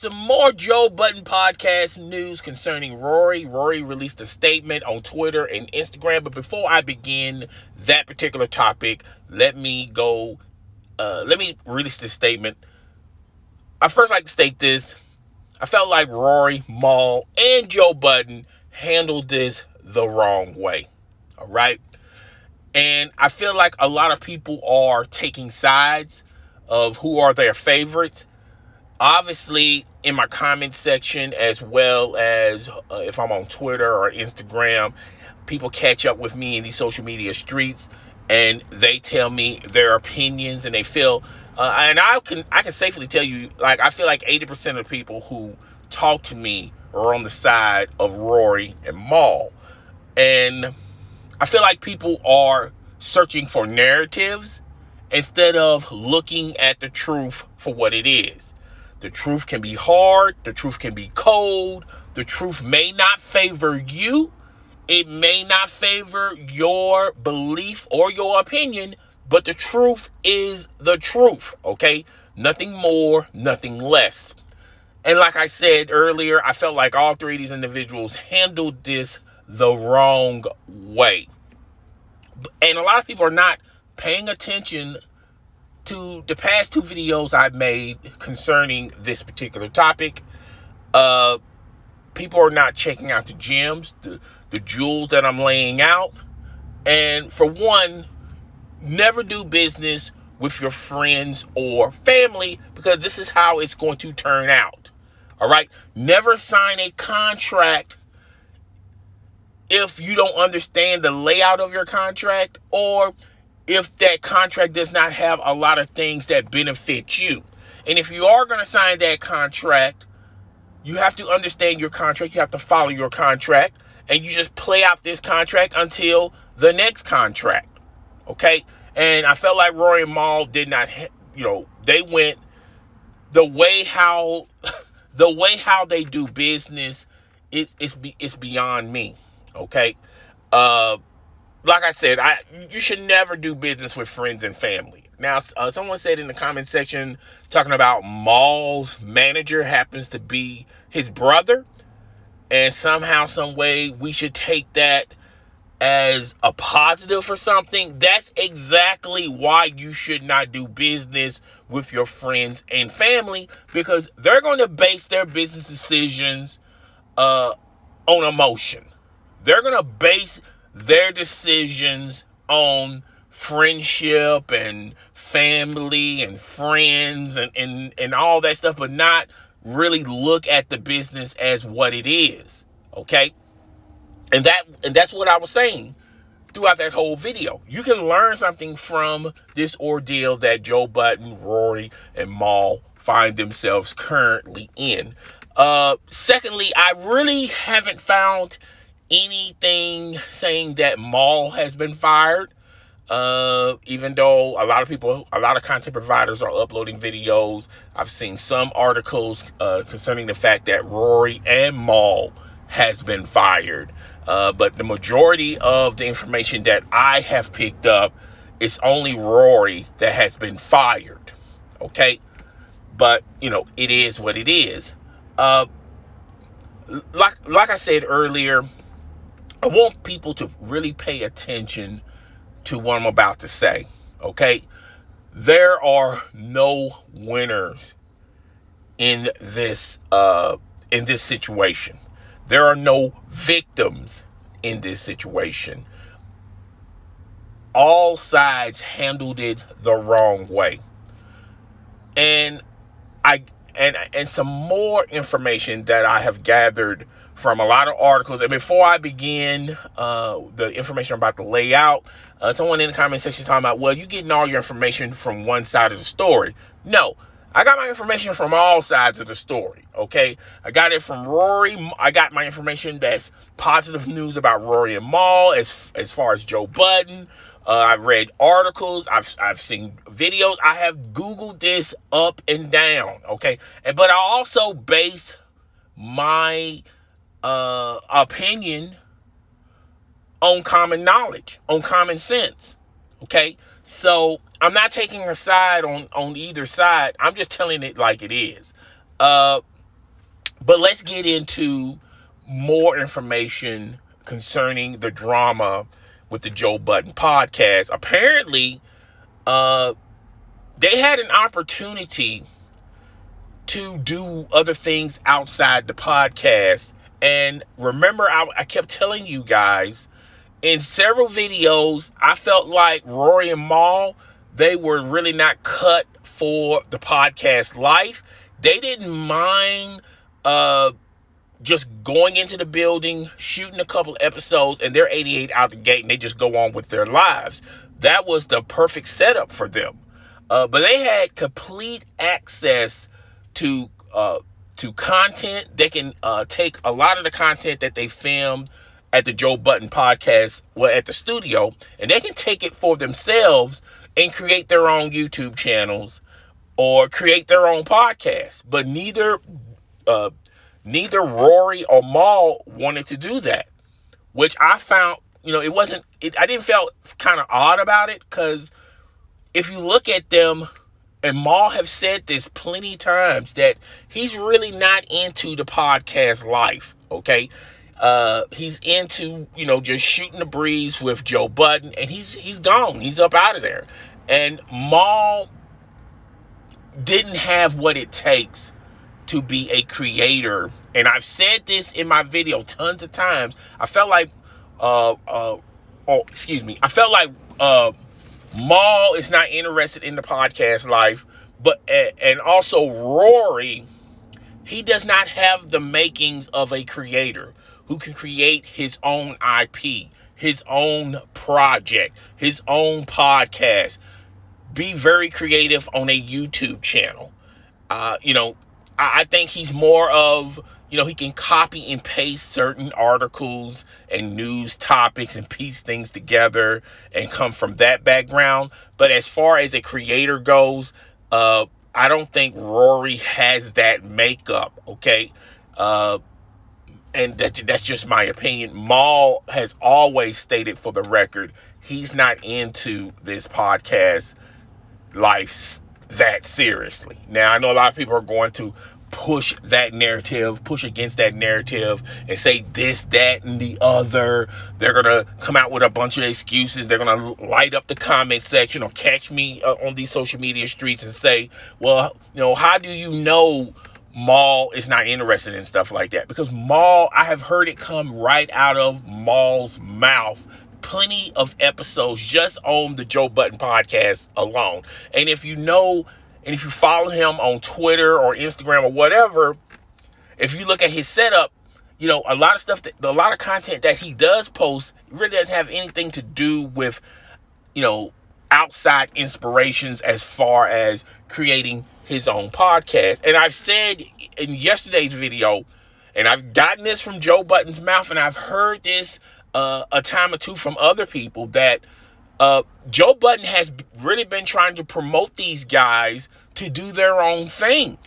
Some more Joe Budden podcast news concerning Rory. Rory released a statement on Twitter and Instagram. But before I begin that particular topic, let me release this statement. I first like to state this. I felt like Rory, Mal, and Joe Budden handled this the wrong way. All right. And I feel like a lot of people are taking sides of who are their favorites. Obviously, in my comment section, as well as if I'm on Twitter or Instagram, people catch up with me in these social media streets, and they tell me their opinions, and they feel, and I can safely tell you, like, I feel like 80% of the people who talk to me are on the side of Rory and Mal, and I feel like people are searching for narratives instead of looking at the truth for what it is. The truth can be hard. The truth can be cold. The truth may not favor you. It may not favor your belief or your opinion, but the truth is the truth, okay? Nothing more, nothing less. And like I said earlier, I felt like all three of these individuals handled this the wrong way. And a lot of people are not paying attention to the past two videos I've made concerning this particular topic. People are not checking out the gems, the jewels that I'm laying out. And for one, never do business with your friends or family, because this is how it's going to turn out. All right? Never sign a contract if you don't understand the layout of your contract, or if that contract does not have a lot of things that benefit you. And if you are going to sign that contract, you have to understand your contract. You have to follow your contract, and you just play out this contract until the next contract. Okay? And I felt like Rory and Mal did not, they went the way how they do business. It's beyond me. Okay? Like I said, you should never do business with friends and family. Now, someone said in the comment section, talking about Mal's manager happens to be his brother, and somehow, some way, we should take that as a positive for something. That's exactly why you should not do business with your friends and family, because they're going to base their business decisions on emotion. They're going to base their decisions on friendship and family and friends and all that stuff, but not really look at the business as what it is. Okay? And that's what I was saying throughout that whole video. You can learn something from this ordeal that Joe Budden, Rory, and Mal find themselves currently in. Secondly, I really haven't found anything saying that Mal has been fired, even though a lot of content providers are uploading videos. I've seen some articles concerning the fact that Rory and Mal has been fired, but the majority of the information that I have picked up is only Rory that has been fired. Okay, but it is what it is. Like I said earlier, I want people to really pay attention to what I'm about to say, okay? There are no winners in this situation. There are no victims in this situation. All sides handled it the wrong way. And some more information that I have gathered from a lot of articles. And before I begin the information I'm about to lay out, someone in the comment section talking about, well, you're getting all your information from one side of the story. No, I got my information from all sides of the story, okay? I got it from Rory. I got my information that's positive news about Rory and Mal as far as Joe Budden. I've read articles. I've seen videos. I have Googled this up and down, okay? But I also base my opinion on common knowledge, on common sense, okay? So I'm not taking a side on either side. I'm just telling it like it is. But let's get into more information concerning the drama with the Joe Budden podcast. Apparently, they had an opportunity to do other things outside the podcast. And remember, I kept telling you guys in several videos, I felt like Rory and Mal, they were really not cut for the podcast life. They didn't mind just going into the building, shooting a couple episodes, and they're 88 out the gate, and they just go on with their lives. That was the perfect setup for them. But they had complete access to content. They can take a lot of the content that they filmed at the Joe Budden podcast, well, at the studio, and they can take it for themselves and create their own YouTube channels or create their own podcast. But neither Rory or Mal wanted to do that, which I found, I didn't feel kind of odd about it, because if you look at them, and Mal have said this plenty times, that he's really not into the podcast life, okay? He's into, just shooting the breeze with Joe Budden, and he's gone. He's up out of there. And Mal didn't have what it takes to be a creator. And I've said this in my video tons of times. I felt like, Mal is not interested in the podcast life, and also Rory, he does not have the makings of a creator who can create his own IP, his own project, his own podcast, be very creative on a YouTube channel. I think he's more of, he can copy and paste certain articles and news topics and piece things together and come from that background. But as far as a creator goes, I don't think Rory has that makeup, okay? And that's just my opinion. Mal has always stated, for the record, he's not into this podcast life that seriously. Now, I know a lot of people are going to push against that narrative and say this, that, and the other. They're going to come out with a bunch of excuses. They're going to light up the comment section or catch me on these social media streets and say, well, how do you know Mal is not interested in stuff like that? Because Mal, I have heard it come right out of Mal's mouth. Plenty of episodes just on the Joe Budden podcast alone. And if you follow him on Twitter or Instagram or whatever, if you look at his setup, a lot of content that he does post really doesn't have anything to do with, outside inspirations as far as creating his own podcast. And I've said in yesterday's video, and I've gotten this from Joe Budden's mouth, and I've heard this a time or two from other people, that Joe Budden has really been trying to promote these guys to do their own thing.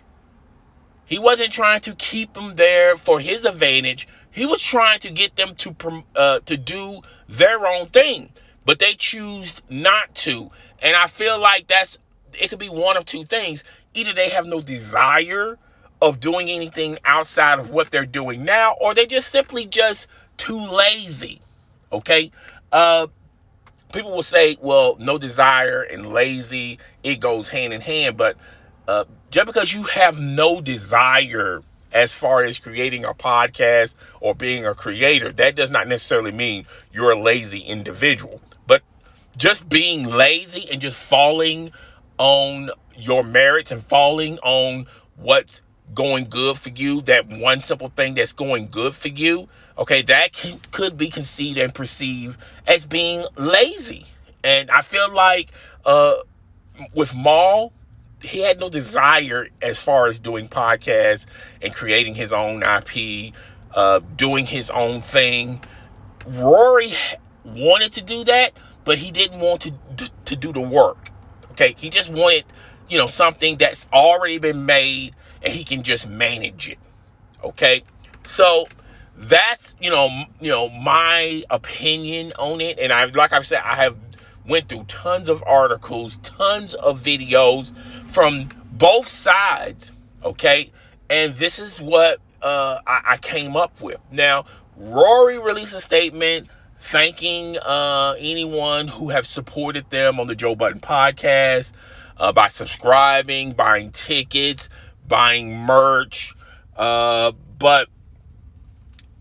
He wasn't trying to keep them there for his advantage. He was trying to get them to do their own thing, but they choose not to. And I feel like it could be one of two things. Either they have no desire of doing anything outside of what they're doing now, or they just simply too lazy. Okay? People will say, well, no desire and lazy, it goes hand in hand. But just because you have no desire as far as creating a podcast or being a creator, that does not necessarily mean you're a lazy individual. But just being lazy and just falling on your merits and falling on what's going good for you, that one simple thing that's going good for you, okay, that could be conceived and perceived as being lazy. And I feel like with Mal, he had no desire as far as doing podcasts and creating his own IP, doing his own thing. Rory wanted to do that, but he didn't want to do the work. Okay, he just wanted, something that's already been made and he can just manage it. Okay, so that's my opinion on it. And I've said, I have went through tons of articles, tons of videos from both sides. Okay, and this is what I came up with. Now, Rory released a statement thanking anyone who have supported them on the Joe Budden podcast by subscribing, buying tickets, buying merch. But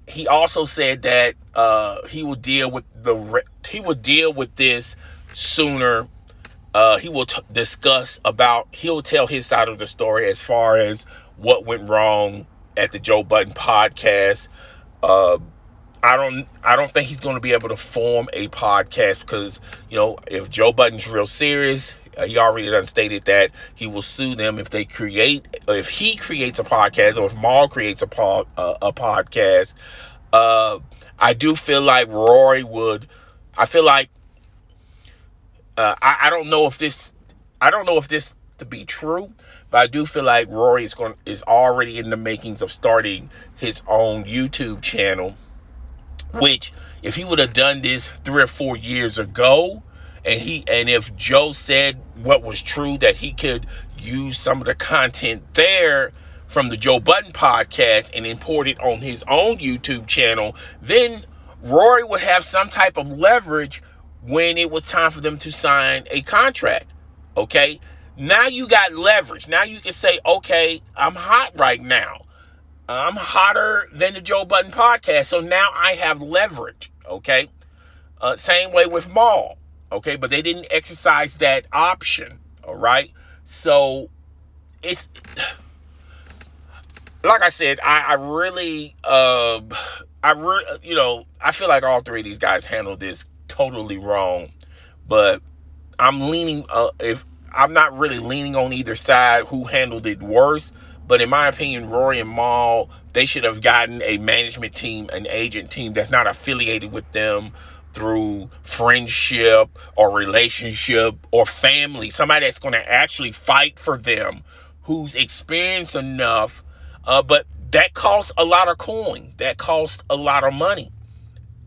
he also said that he will deal with this sooner. He will he'll tell his side of the story as far as what went wrong at the Joe Budden podcast. I don't think he's going to be able to form a podcast because, if Joe Budden's real serious, he already done stated that he will sue them if he creates a podcast, or if Maul creates a podcast. I do feel like Rory would. I feel like I don't know if this to be true, but I do feel like Rory is already in the makings of starting his own YouTube channel. Which, if he would have done this 3 or 4 years ago, and if Joe said what was true, that he could use some of the content there from the Joe Budden podcast and import it on his own YouTube channel, then Rory would have some type of leverage when it was time for them to sign a contract. Okay? Now you got leverage. Now you can say, okay, I'm hot right now. I'm hotter than the Joe Budden podcast, so now I have leverage, okay? Same way with Maul, okay? But they didn't exercise that option, all right? So, it's... Like I said, I feel like all three of these guys handled this totally wrong, but I'm not really leaning on either side who handled it worse. But in my opinion, Rory and Maul, they should have gotten a management team, an agent team that's not affiliated with them through friendship or relationship or family. Somebody that's going to actually fight for them, who's experienced enough. But that costs a lot of coin. That costs a lot of money.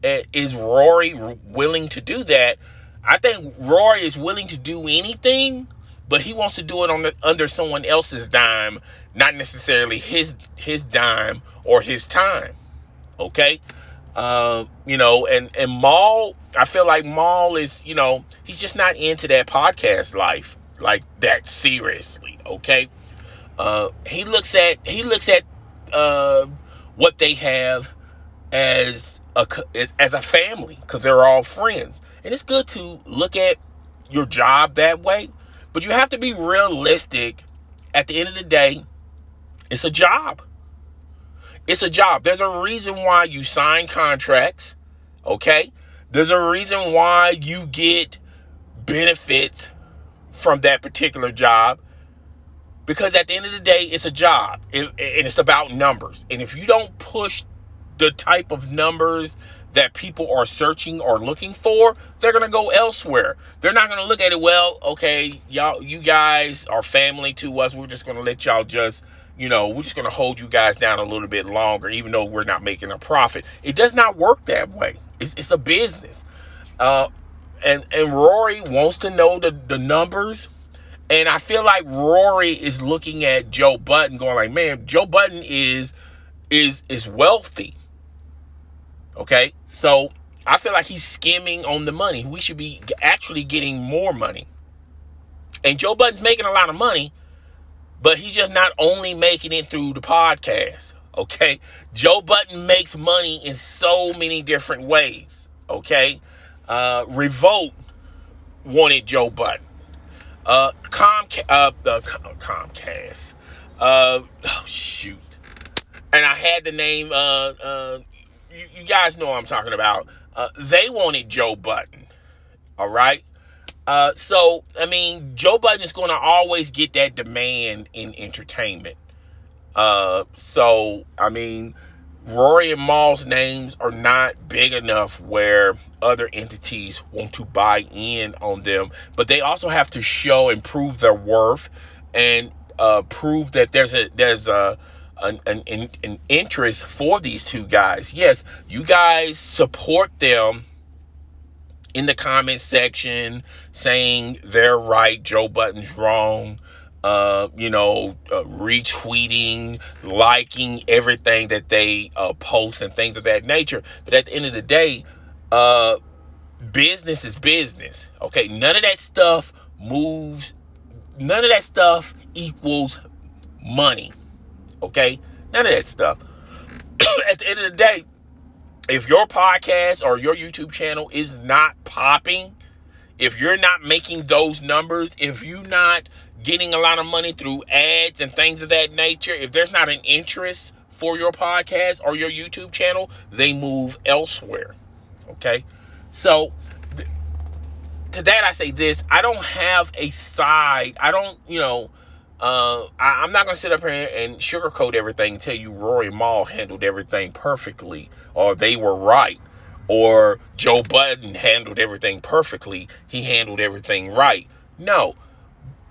Is Rory willing to do that? I think Rory is willing to do anything, but he wants to do it under someone else's dime, not necessarily his dime or his time. Okay? And Maul, I feel like Maul is, he's just not into that podcast life like that seriously. Okay? He looks at what they have as a family, because they're all friends. And it's good to look at your job that way, but you have to be realistic. At the end of the day, it's a job. It's a job. There's a reason why you sign contracts, okay? There's a reason why you get benefits from that particular job, because at the end of the day, it's a job, and it's about numbers. And if you don't push the type of numbers that people are searching or looking for, they're going to go elsewhere. They're not going to look at it, well, okay, you guys are family to us. We're just going to let y'all we're just going to hold you guys down a little bit longer, even though we're not making a profit. It does not work that way. It's a business. And Rory wants to know the numbers. And I feel like Rory is looking at Joe Budden going like, man, Joe Budden is wealthy. Okay? So I feel like he's skimming on the money. We should be actually getting more money. And Joe Budden's making a lot of money, but he's just not only making it through the podcast. Okay? Joe Budden makes money in so many different ways. Okay? Revolt wanted Joe Budden. Comcast. Shoot. And I had the name, you guys know what I'm talking about. They wanted Joe Budden. All right. So, Joe Budden is going to always get that demand in entertainment. Rory and Maul's names are not big enough where other entities want to buy in on them, but they also have to show and prove their worth and prove that there's an interest for these two guys. Yes, you guys support them in the comment section saying they're right, Joe Budden's wrong. retweeting, liking everything that they post and things of that nature. But at the end of the day, business is business. Okay, none of that stuff moves. None of that stuff equals money. Okay, none of that stuff. At the end of the day, if your podcast or your YouTube channel is not popping, if you're not making those numbers, if you're not getting a lot of money through ads and things of that nature, if there's not an interest for your podcast or your YouTube channel, they move elsewhere. Okay? So, to that I say this, I don't have a side. I don't, I'm not going to sit up here and sugarcoat everything and tell you Rory and Mal handled everything perfectly, or they were right, or Joe Budden handled everything perfectly. He handled everything right. No.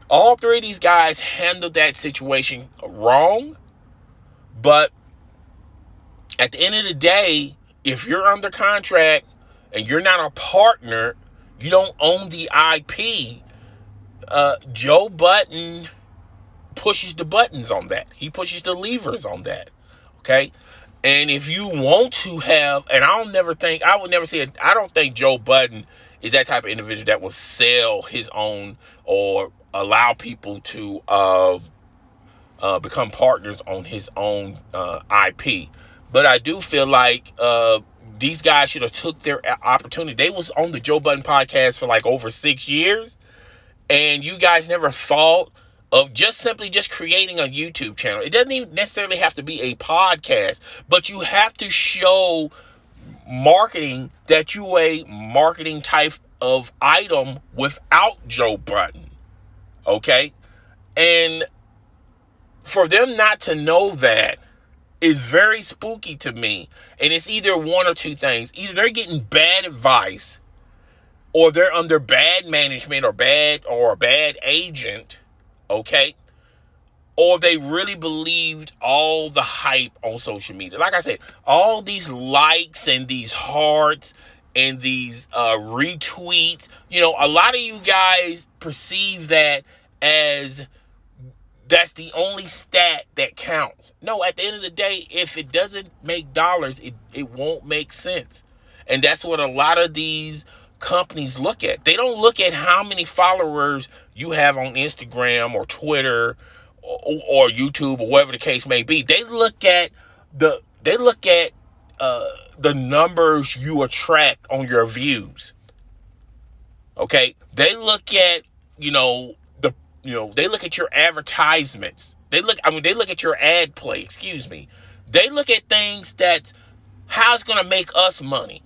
All three of these guys handled that situation wrong, but at the end of the day, if you're under contract and you're not a partner, you don't own the IP, Joe Budden pushes the buttons on that. He pushes the levers on that. Okay? And if you want to have, and I don't think Joe Budden is that type of individual that will sell his own or allow people to become partners on his own IP. But I do feel like these guys should have took their opportunity. They was on the Joe Budden podcast for like over 6 years, and you guys never thought of just creating a YouTube channel. It doesn't even necessarily have to be a podcast, but you have to show marketing that you a marketing type of item without Joe Budden. Okay? And for them not to know that is very spooky to me. And it's either one or two things. Either they're getting bad advice, or they're under bad management or a bad agent, okay? Or they really believed all the hype on social media. Like I said, all these likes and these hearts and these retweets, a lot of you guys perceive that as that's the only stat that counts. No, at the end of the day, if it doesn't make dollars, it won't make sense. And that's what a lot of these companies look at. They don't look at how many followers you have on Instagram or Twitter or YouTube or whatever the case may be. They look at the numbers you attract on your views. Okay? They look at, they look at your advertisements. They look at your ad play, They look at things that's how it's going to make us money.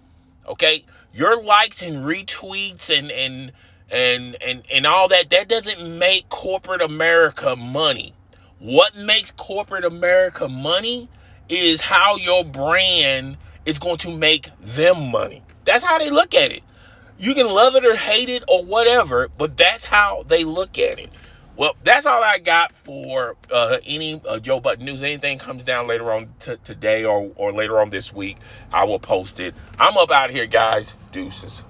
Okay? Your likes and retweets and all that doesn't make corporate America money. What makes corporate America money is how your brand is going to make them money. That's how they look at it. You can love it or hate it or whatever, but that's how they look at it. Well, that's all I got for any Joe Budden news. Anything comes down later on today or later on this week, I will post it. I'm up out of here, guys. Deuces.